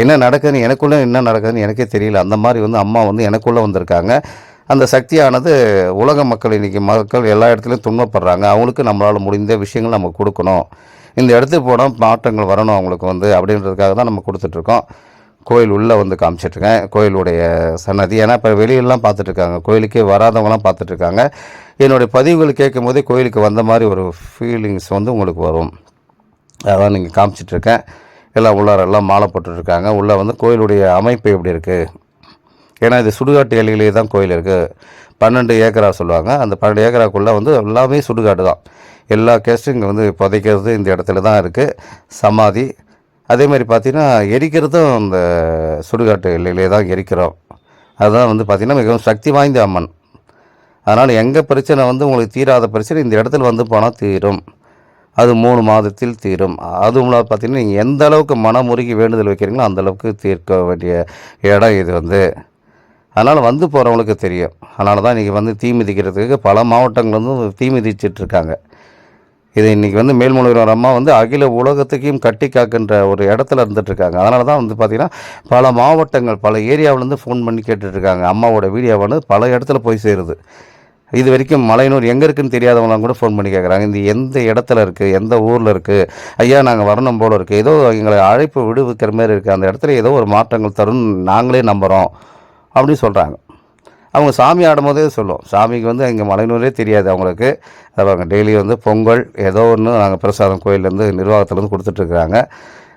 என்ன நடக்குதுன்னு எனக்குள்ளே என்ன நடக்குதுன்னு எனக்கே தெரியல. அந்த மாதிரி வந்து அம்மா வந்து எனக்குள்ளே வந்திருக்காங்க. அந்த சக்தியானது உலக மக்கள் இன்றைக்கி மக்கள் எல்லா இடத்துலையும் துன்பப்படுறாங்க. அவங்களுக்கு நம்மளால் முடிந்த விஷயங்கள் நம்ம கொடுக்கணும். இந்த இடத்துக்கு போனால் மாற்றங்கள் வரணும் அவங்களுக்கு வந்து அப்படின்றதுக்காக தான் நம்ம கொடுத்துட்ருக்கோம். கோயில் உள்ளே வந்து காமிச்சிட்ருக்கேன். கோயிலுடைய சன்னதி. ஏன்னா இப்போ வெளியிலலாம் பார்த்துட்ருக்காங்க. கோயிலுக்கே வராதவங்களாம் பார்த்துட்ருக்காங்க. என்னுடைய பதிவுகள் கேட்கும் போதே கோயிலுக்கு வந்த மாதிரி ஒரு ஃபீலிங்ஸ் வந்து உங்களுக்கு வரும். அதான் நீங்கள் காமிச்சிட்ருக்கேன். எல்லாம் உள்ளாரெல்லாம் மாலை போட்டுட்ருக்காங்க. உள்ளே வந்து கோயிலுடைய அமைப்பு எப்படி இருக்குது. ஏன்னா இது சுடுகாட்டு எல்லையிலே தான் கோயில் இருக்குது. 12 ஏக்கரா சொல்லுவாங்க. அந்த 12 ஏக்கராக்குள்ளே வந்து எல்லாமே சுடுகாடு தான். எல்லா கேஸ்ட்டும் இங்கே வந்து புதைக்கிறது இந்த இடத்துல தான் இருக்குது. சமாதி அதே மாதிரி பார்த்திங்கன்னா எரிக்கிறதும் அந்த சுடுகாட்டு எல்லையிலே தான் எரிக்கிறோம். அதுதான் வந்து பார்த்திங்கன்னா மிகவும் சக்தி வாய்ந்த அம்மன். அதனால் எங்கள் பிரச்சனை வந்து உங்களுக்கு தீராத பிரச்சனை இந்த இடத்துல வந்து போனால் தீரும். அது 3 மாதத்தில் தீரும். அதுவும் பார்த்திங்கன்னா நீங்கள் எந்த அளவுக்கு மனமுருகி வேண்டுதல் வைக்கிறீங்களோ அந்தளவுக்கு தீர்க்க வேண்டிய இடம் இது வந்து. அதனால் வந்து போகிறவங்களுக்கு தெரியும். அதனால தான் இன்றைக்கி வந்து தீ மிதிக்கிறதுக்கு பல மாவட்டங்கள் வந்து தீ மிதிச்சிட்ருக்காங்க. இது இன்றைக்கி வந்து மேல்முனைவர் அம்மா வந்து அகில உலகத்துக்கையும் கட்டி காக்கின்ற ஒரு இடத்துல இருந்துகிட்ருக்காங்க. அதனால தான் வந்து பார்த்திங்கன்னா பல மாவட்டங்கள் பல ஏரியாவிலேருந்து ஃபோன் பண்ணி கேட்டுட்ருக்காங்க. அம்மாவோட வீடியோவானது பல இடத்துல போய் சேருது. இது வரைக்கும் மலையனூர் எங்கே இருக்குதுன்னு தெரியாதவங்களாம் கூட ஃபோன் பண்ணி கேட்குறாங்க. இந்த எந்த இடத்துல இருக்குது, எந்த ஊரில் இருக்குது, ஐயா நாங்கள் வரணும் போல் இருக்குது, ஏதோ எங்களை அழைப்பு விடுவிக்கிற மாதிரி இருக்குது, அந்த இடத்துல ஏதோ ஒரு மாற்றங்கள் தரும் நாங்களே நம்புகிறோம் அப்படின்னு சொல்கிறாங்க. அவங்க சாமி ஆடும்போதே சொல்லும். சாமிக்கு வந்து எங்கள் மலையனூரே தெரியாது அவங்களுக்கு. அவங்க டெய்லி வந்து பொங்கல் ஏதோ ஒன்று நாங்கள் பிரசாதம் கோயிலேருந்து நிர்வாகத்துலேருந்து கொடுத்துட்ருக்குறாங்க.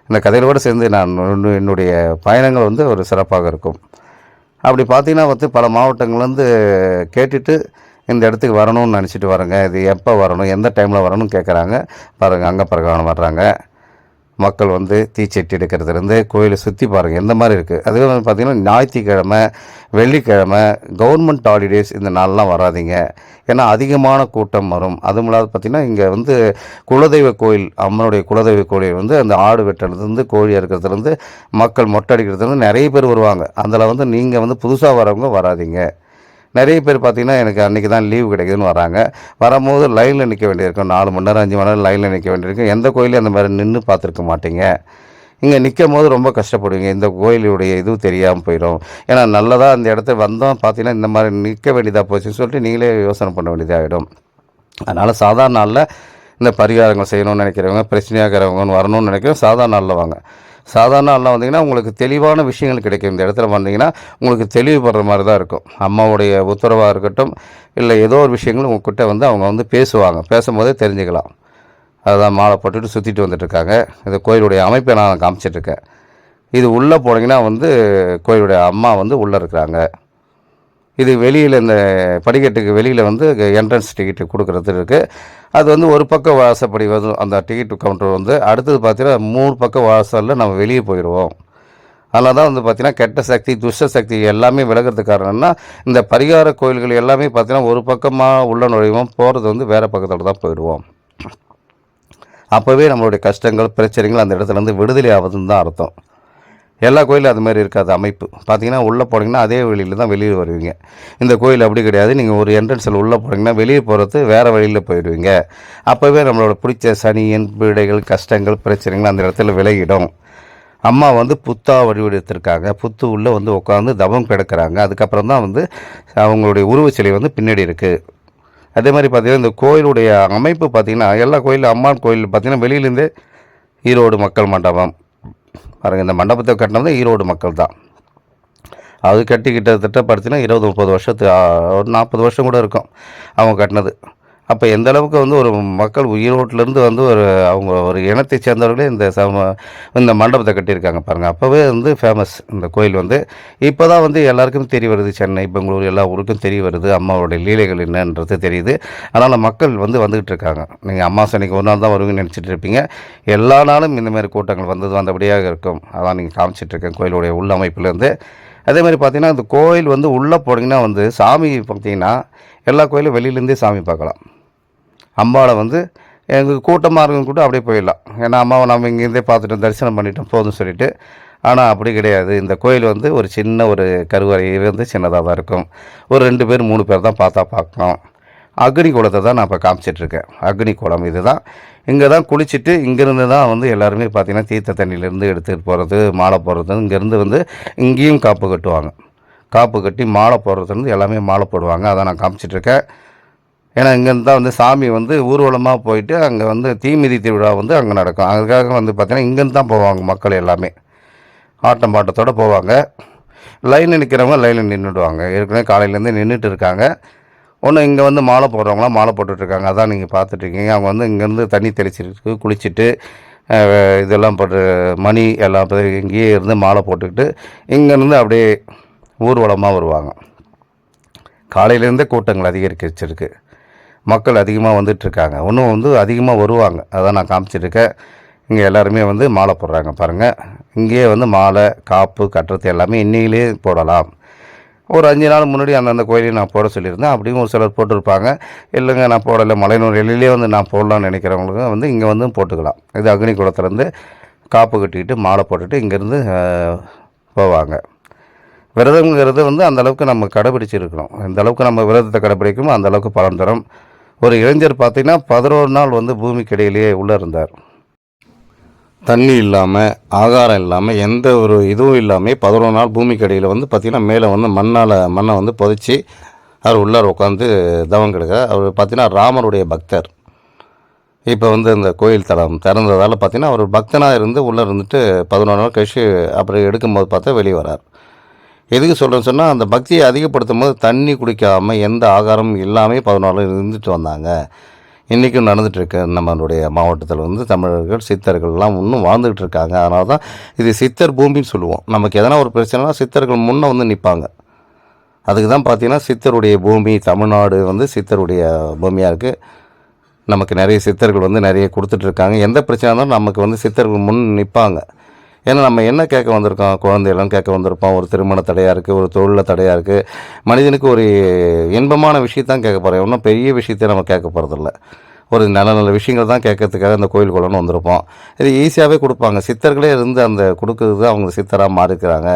இந்த கதையோடு சேர்ந்து நான் என்னுடைய பயணங்கள் வந்து ஒரு சிறப்பாக இருக்கும். அப்படி பார்த்திங்கன்னா வந்து பல மாவட்டங்கள்லேருந்து கேட்டுட்டு இந்த இடத்துக்கு வரணும்னு நினச்சிட்டு வரேங்க. இது எப்போ வரணும், எந்த டைமில் வரணும்னு கேட்குறாங்க. பாருங்கள் அங்கே பிரகாரம் வர்றாங்க. மக்கள் வந்து தீச்சட்டி எடுக்கிறதுலேருந்து கோயிலை சுற்றி பாருங்கள் எந்த மாதிரி இருக்குது. அதுவே வந்து பார்த்திங்கன்னா ஞாயிற்றுக்கிழமை வெள்ளிக்கிழமை கவர்மெண்ட் ஹாலிடேஸ் இந்த நாள்லாம் வராதிங்க. ஏன்னா அதிகமான கூட்டம் வரும். அதுவும் இல்லாத பார்த்திங்கன்னா இங்கே வந்து குலதெய்வ கோயில் அம்மனுடைய குலதெய்வ கோயில் வந்து அந்த ஆடு வெட்டுறதுலேருந்து கோழி அறுக்கிறதுலேருந்து மக்கள் மொட்டை அடிக்கிறதுலேருந்து நிறைய பேர் வருவாங்க. அதில் வந்து நீங்கள் வந்து புதுசாக வரவங்க வராதிங்க. நிறைய பேர் பார்த்திங்கன்னா எனக்கு அன்றைக்கி தான் லீவு கிடைக்குதுன்னு வராங்க. வரும்போது லைனில் நிற்க வேண்டியிருக்கும். 4 மணி நேரம் 5 மணி நேரம் லைனில் நிற்க வேண்டியிருக்கும். எந்த கோயிலையும் அந்த மாதிரி நின்று பார்த்துருக்க மாட்டீங்க. இங்கே நிற்கும் போது ரொம்ப கஷ்டப்படுவீங்க. இந்த கோயிலுடைய இதுவும் தெரியாமல் போயிடும். ஏன்னா நல்லதாக அந்த இடத்த வந்தோம் பார்த்திங்கன்னா இந்த மாதிரி நிற்க வேண்டியதாக போச்சுன்னு சொல்லிட்டு நீங்களே யோசனை பண்ண வேண்டியதாகிடும். அதனால் சாதாரண நாளில் இந்த பரிகாரங்கள் செய்யணும்னு நினைக்கிறவங்க, பிரச்சனையாக இருக்கிறவங்க வரணும்னு நினைக்கிறவங்க சாதாரண நாளில் வாங்க. சாதாரண நாளில் வந்தீங்கன்னா உங்களுக்கு தெளிவான விஷயங்கள் கிடைக்கும். இந்த இடத்துல வந்தீங்கன்னா உங்களுக்கு தெளிவுபடுற மாதிரி தான் இருக்கும். அம்மாவுடைய உத்தரவாக இருக்கட்டும், இல்லை ஏதோ ஒரு விஷயங்கள் உங்கள்கிட்ட வந்து அவங்க வந்து பேசுவாங்க. பேசும்போதே தெரிஞ்சுக்கலாம். அதுதான் மாலை போட்டுட்டு சுற்றிட்டு வந்துட்டுருக்காங்க. இந்த கோயிலுடைய அமைப்பை நான் காமிச்சிட்ருக்கேன். இது உள்ளே போனீங்கன்னா வந்து கோயிலுடைய அம்மா வந்து உள்ளே இருக்கிறாங்க. இது வெளியில் இந்த படிக்கட்டுக்கு வெளியில் வந்து என்ட்ரன்ஸ் டிக்கெட்டு கொடுக்குறது இருக்குது. அது வந்து ஒரு பக்கம் வாசப்படி வரும் அந்த டிக்கெட் கவுண்டர் வந்து. அடுத்தது பார்த்தீங்கன்னா 3 பக்கம் வாசலில் நம்ம வெளியே போயிடுவோம். அதனால தான் வந்து பார்த்திங்கன்னா கெட்ட சக்தி துஷ்ட சக்தி எல்லாமே விலகிறதுக்கு காரணம்னா இந்த பரிகார கோயில்கள் எல்லாமே பார்த்திங்கன்னா ஒரு பக்கமாக உள்ள நுழைவோம், போகிறது வந்து வேறு பக்கத்தில் தான் போயிடுவோம். அப்போவே நம்மளுடைய கஷ்டங்கள் பிரச்சனைகள் அந்த இடத்துலேருந்து விடுதலை ஆகுதுன்னு தான் அர்த்தம். எல்லா கோயிலும் அது மாதிரி இருக்காது அமைப்பு. பார்த்தீங்கன்னா உள்ளே போனீங்கன்னா அதே வழியில் தான் வெளியே வருவீங்க. இந்த கோயில் அப்படி கிடையாது. நீங்கள் ஒரு என்ட்ரன்ஸில் உள்ளே போனீங்கன்னா வெளியே போகிறது வேறு வழியில் போயிடுவீங்க. அப்போவே நம்மளோட பிடிச்ச சனியன் பீடைகள் கஷ்டங்கள் பிரச்சனைகள் அந்த இடத்துல விலகிடும். அம்மா வந்து புத்தா வடிவெடுத்திருக்காங்க. புத்து உள்ளே வந்து உட்காந்து தவம் கிடக்கிறாங்க. அதுக்கப்புறம் தான் வந்து அவங்களுடைய உருவச்சிலை வந்து பின்னாடி இருக்குது. அதே மாதிரி பார்த்திங்கன்னா இந்த கோயிலுடைய அமைப்பு பார்த்திங்கன்னா எல்லா கோயிலும் அம்மான் கோயில் பார்த்திங்கன்னா வெளியிலேருந்தே ஈரோடு மக்கள் மண்டபம் பாருங்கள். இந்த மண்டபத்தை கட்டினது ஈரோடு மக்கள் தான். அது கட்டி கிட்டத்தட்ட பார்த்தீங்கன்னா 20-30 வருஷத்து ஒரு 40 வருஷம் கூட இருக்கும் அவங்க கட்டினது. அப்போ எந்த அளவுக்கு வந்து ஒரு மக்கள் ஈரோட்டிலேருந்து வந்து அவங்க ஒரு இனத்தை சேர்ந்தவர்களே இந்த மண்டபத்தை கட்டியிருக்காங்க பாருங்கள். அப்போவே வந்து ஃபேமஸ் இந்த கோயில் வந்து. இப்போ தான் வந்து எல்லாருக்கும் தெரிய வருது, சென்னை பெங்களூர் எல்லா ஊருக்கும் தெரிய வருது அம்மாவோடைய லீலைகள் என்னன்றது தெரியுது. அதனால் மக்கள் வந்துக்கிட்டு இருக்காங்க. நீங்கள் அமாவாசைக்கு ஒரு நாள் தான் வருவீங்கன்னு நினச்சிட்டு இருப்பீங்க. எல்லா நாளும் இந்த மாதிரி கூட்டங்கள் வந்தபடியாக இருக்கும். அதான் நீங்கள் காமிச்சிட்ருக்கேன் கோயிலுடைய உள் அமைப்புலேருந்து. அதே மாதிரி பார்த்திங்கன்னா இந்த கோயில் வந்து உள்ளே போனீங்கன்னா வந்து சாமி பார்த்திங்கன்னா எல்லா கோயிலும் வெளியிலேருந்தே சாமி பார்க்கலாம். அம்பாவை வந்து எங்களுக்கு கூட்டமாக இருக்கும் கூட அப்படியே போயிடலாம். ஏன்னா அம்மாவை நம்ம இங்கேருந்தே பார்த்துட்டோம், தரிசனம் பண்ணிட்டோம் போதும் சொல்லிட்டு. ஆனால் அப்படி கிடையாது. இந்த கோயில் வந்து ஒரு சின்ன ஒரு கருவறை வந்து சின்னதாக தான் இருக்கும். ஒரு 2 பேர் 3 பேர் தான் பார்க்கணும். அக்னி குளத்தை தான் நான் இப்போ காமிச்சிட்ருக்கேன். அக்னி குளம் இது தான். இங்கே தான் குளிச்சுட்டு இங்கேருந்து தான் வந்து எல்லாருமே பார்த்திங்கன்னா தீர்த்த தண்ணியிலேருந்து எடுத்துகிட்டு போகிறது, மாலை போடுறது. இங்கேருந்து வந்து இங்கேயும் காப்பு கட்டுவாங்க. காப்பு கட்டி மாலை போடுறதுலேருந்து எல்லாமே மாலை போடுவாங்க. அதான் நான் காமிச்சிட்ருக்கேன். ஏன்னா இங்கேருந்து தான் வந்து சாமி வந்து ஊர்வலமாக போயிட்டு அங்கே வந்து தீமிதி திருவிழா வந்து அங்கே நடக்கும். அதுக்காக வந்து பார்த்திங்கன்னா இங்கேருந்து தான் போவாங்க மக்கள் எல்லாமே. ஆட்டம் பாட்டத்தோடு போவாங்க. லைனில் நிற்கிறவங்க லைனில் நின்றுடுவாங்க. ஏற்கனவே காலையிலேருந்து நின்றுட்டு இருக்காங்க. ஒன்று இங்கே வந்து மாலை போடுறவங்களாம் மாலை போட்டுட்ருக்காங்க. அதான் நீங்கள் பார்த்துட்ருக்கீங்க. அவங்க வந்து இங்கேருந்து தண்ணி தெளிச்சிட்டு குளிச்சுட்டு இதெல்லாம் போட்டு மணி எல்லாம் இங்கேயே இருந்து மாலை போட்டுக்கிட்டு இங்கேருந்து அப்படியே ஊர்வலமாக வருவாங்க. காலையிலேருந்தே கூட்டங்கள் அதிகரிச்சிருக்கு. மக்கள் அதிகமாக வந்துட்டுருக்காங்க. இன்னும் வந்து அதிகமாக வருவாங்க. அதான் நான் காமிச்சிட்ருக்கேன். இங்கே எல்லாருமே வந்து மாலை போடுறாங்க பாருங்கள். இங்கேயே வந்து மாலை காப்பு கட்டுறது எல்லாமே இன்னையிலே போடலாம். ஒரு 5 நாள் முன்னாடி அந்தந்த கோயிலையும் நான் போட சொல்லியிருந்தேன். அப்படியும் ஒரு சிலர் போட்டிருப்பாங்க. இல்லைங்க நான் போடலை, மலையனூர் எல்லையிலே வந்து நான் போடலான்னு நினைக்கிறவங்களுக்கு வந்து இங்கே வந்து போட்டுக்கலாம். இது அக்னி குளத்துலேருந்து காப்பு கட்டிக்கிட்டு மாலை போட்டுட்டு இங்கேருந்து போவாங்க. விரதங்கிறது வந்து அந்தளவுக்கு நம்ம கடைப்பிடிச்சிருக்கணும். எந்த அளவுக்கு நம்ம விரதத்தை கடைப்பிடிக்கணுமோ அந்தளவுக்கு பலன் தரும். ஒரு இளைஞர் பார்த்திங்கன்னா 11 நாள் வந்து பூமிக்கு இடையிலேயே உள்ளே இருந்தார். தண்ணி இல்லாமல் ஆகாரம் இல்லாமல் எந்த ஒரு இதுவும் இல்லாமல் 11 நாள் பூமிக்கு இடையில் வந்து பார்த்திங்கன்னா மேலே வந்து மண்ணை வந்து புதைச்சி அவர் உள்ளார உட்காந்து தவம் கிடக்க. அவர் பார்த்திங்கன்னா ராமருடைய பக்தர். இப்போ வந்து இந்த கோயில் தளம் திறந்ததால் பார்த்திங்கன்னா அவர் பக்தனாக இருந்து உள்ளே இருந்துட்டு 11 நாள் கழிச்சு அப்புறம் எடுக்கும்போது பார்த்தா வெளியே வரார். எதுக்கு சொல்கிறேன்னு சொன்னால் அந்த பக்தியை அதிகப்படுத்தும் போது தண்ணி குடிக்காமல் எந்த ஆகாரமும் இல்லாமல் 14 இருந்துட்டு வந்தாங்க. இன்றைக்கும் நடந்துகிட்ருக்கு. நம்மளுடைய மாவட்டத்தில் வந்து தமிழர்கள் சித்தர்கள்லாம் இன்னும் வாழ்ந்துக்கிட்டு இருக்காங்க. அதனால தான் இது சித்தர் பூமின்னு சொல்லுவோம். நமக்கு எதனா ஒரு பிரச்சனைனா சித்தர்கள் முன்னே வந்து நிற்பாங்க. அதுக்கு தான் பார்த்திங்கன்னா சித்தருடைய பூமி தமிழ்நாடு வந்து சித்தருடைய பூமியாக இருக்குது. நமக்கு நிறைய சித்தர்கள் வந்து நிறைய கொடுத்துட்ருக்காங்க. எந்த பிரச்சனை இருந்தாலும் நமக்கு வந்து சித்தர்கள் முன் நிற்பாங்க. ஏன்னா நம்ம என்ன கேட்க வந்திருக்கோம், குழந்தையெல்லாம் கேட்க வந்திருப்போம். ஒரு திருமண தடையாக இருக்குது, ஒரு தொழிலில் தடையாக இருக்குது. மனிதனுக்கு ஒரு இன்பமான விஷயத்தான் கேட்க போகிறோம். இன்னும் பெரிய விஷயத்தை நம்ம கேட்க போகிறதில்ல. ஒரு நல்ல விஷயங்கள் தான் கேட்கறதுக்காக அந்த கோயிலுக்குள்ளன்னு வந்திருப்போம். இது ஈஸியாகவே கொடுப்பாங்க. சித்தர்களே இருந்து அந்த கொடுக்குறது அவங்க சித்தராக மாறிக்கிறாங்க.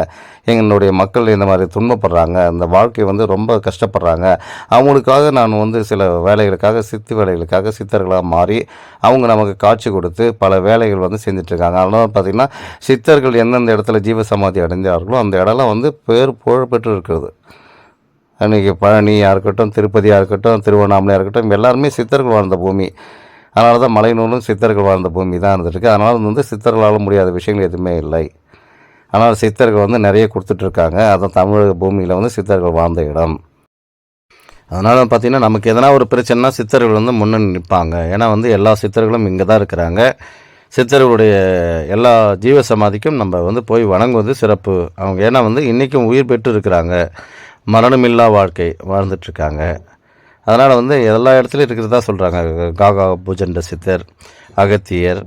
எங்களுடைய மக்கள் இந்த மாதிரி துன்பப்படுறாங்க, அந்த வாழ்க்கை வந்து ரொம்ப கஷ்டப்படுறாங்க. அவங்களுக்காக நான் வந்து சில வேலைகளுக்காக வேலைகளுக்காக சித்தர்களாக மாறி அவங்க நமக்கு காட்சி கொடுத்து பல வேலைகள் வந்து செஞ்சிட்ருக்காங்க. அதனால் பார்த்திங்கன்னா சித்தர்கள் எந்தெந்த இடத்துல ஜீவசமாதி அடைஞ்சார்களோ அந்த இடம்லாம் வந்து புகழ் பெற்று இருக்கிறது. அன்றைக்கி பழனியாக இருக்கட்டும், திருப்பதியாக இருக்கட்டும், திருவண்ணாமலையாக இருக்கட்டும், எல்லாருமே சித்தர்கள் வாழ்ந்த பூமி. அதனால தான் மலையனூரும் சித்தர்கள் வாழ்ந்த பூமி தான் இருந்துருக்கு. அதனால் வந்து சித்தர்களால் முடியாத விஷயங்கள் எதுவுமே இல்லை. ஆனால் சித்தர்கள் வந்து நிறைய கொடுத்துட்ருக்காங்க. அதுதான் தமிழக பூமியில் வந்து சித்தர்கள் வாழ்ந்த இடம். அதனால் பார்த்திங்கன்னா நமக்கு எதனா ஒரு பிரச்சனைனா சித்தர்கள் வந்து முன்னே நிற்பாங்க. ஏன்னா வந்து எல்லா சித்தர்களும் இங்கே தான் இருக்கிறாங்க. சித்தர்களுடைய எல்லா ஜீவசமாதிக்கும் நம்ம வந்து போய் வணங்குவது சிறப்பு. அவங்க ஏன்னா வந்து இன்றைக்கும் உயிர் பெற்று இருக்கிறாங்க. மரணமில்லா வாழ்க்கை வாழ்ந்துட்டுருக்காங்க. அதனால் வந்து எல்லா இடத்துலையும் இருக்கிறதா சொல்கிறாங்க. காகா பூஜண்ட சித்தர், அகத்தியர்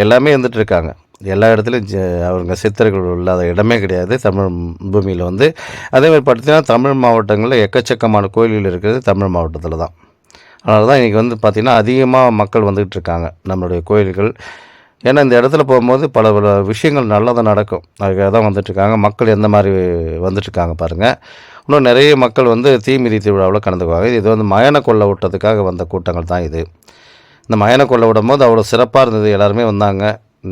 எல்லாமே இருந்துகிட்ருக்காங்க. எல்லா இடத்துலையும் அவங்க சித்தர்கள் இல்லாத இடமே கிடையாது தமிழ் பூமியில் வந்து. அதேமாதிரி பார்த்திங்கன்னா தமிழ் மாவட்டங்களில் எக்கச்சக்கமான கோயில்கள் இருக்கிறது தமிழ் மாவட்டத்தில் தான். அதனால தான் இன்றைக்கி வந்து பார்த்திங்கன்னா அதிகமாக மக்கள் வந்துக்கிட்டு இருக்காங்க நம்மளுடைய கோயில்கள். ஏன்னா இந்த இடத்துல போகும்போது பல பல விஷயங்கள் நல்லதாக நடக்கும். அதுக்காக தான் வந்துட்டுருக்காங்க. மக்கள் எந்த மாதிரி வந்துட்டுருக்காங்க பாருங்கள். இன்னும் நிறைய மக்கள் வந்து தீமிதி திருவிழாவில் கலந்துக்குவாங்க. இது வந்து மயான கொள்ளை விட்டதுக்காக வந்த கூட்டங்கள் தான் இது. இந்த மயான கொள்ளை விடும்போது அவ்வளோ சிறப்பாக இருந்தது. எல்லாருமே வந்தாங்க.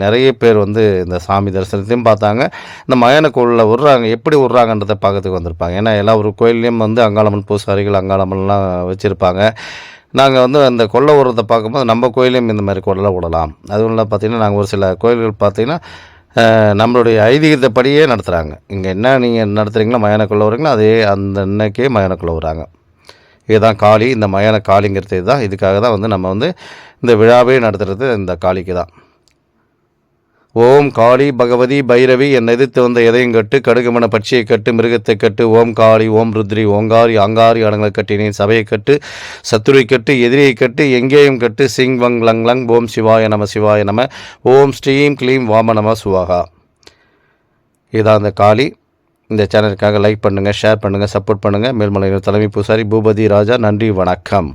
நிறைய பேர் வந்து இந்த சாமி தரிசனத்தையும் பார்த்தாங்க. இந்த மயான கொள்ளை விட்றாங்க எப்படி விட்றாங்கன்றதை பார்க்கறதுக்கு வந்திருப்பாங்க. ஏன்னா எல்லா ஒரு கோயில்லையும் வந்து அங்காளம்மன் பூசாரிகள் அங்காளம்மன்லாம் வச்சுருப்பாங்க. நாங்கள் வந்து அந்த கொள்ளை விடுறத பார்க்கும்போது நம்ம கோயிலையும் இந்த மாதிரி கொள்ளை விடலாம். அதுவும் பார்த்திங்கன்னா நாங்கள் ஒரு சில கோயில்கள் பார்த்திங்கன்னா நம்மளுடைய ஐதீகத்தைப்படியே நடத்துகிறாங்க. இங்கே என்ன நீங்கள் நடத்துகிறீங்களோ மயான கொள்ளை விட்றீங்களோ அதே அந்த அன்னைக்கே மயான கொள்ளை விட்றாங்க. இதுதான் காளி. இந்த மயான காளிங்கிறது இதுதான். இதுக்காக தான் வந்து நம்ம வந்து இந்த விழாவே நடத்துகிறது இந்த காளிக்கு தான். ஓம் காளி பகவதி பைரவி என் எதிர்த்து வந்த எதையும் கட்டு கடுகுமன பட்சியை கட்டு மிருகத்தை கட்டு ஓம் காளி ஓம் ருத்ரி ஓங்காரி அங்காரி அடங்களை கட்டினேன் சபையை கட்டு சத்துருவை கட்டு எதிரியை கட்டு எங்கேயும் கட்டு சிங் வங் லங் லங் ஓம் சிவாய நம ஓம் ஸ்ரீம் க்ளீம் வாம நம சுவாகா. இதுதான் அந்த காளி. இந்த சேனலுக்காக லைக் பண்ணுங்கள், ஷேர் பண்ணுங்கள், சப்போர்ட் பண்ணுங்கள். மேல்மலையில் தலைமை பூசாரி பூபதி ராஜா. நன்றி, வணக்கம்.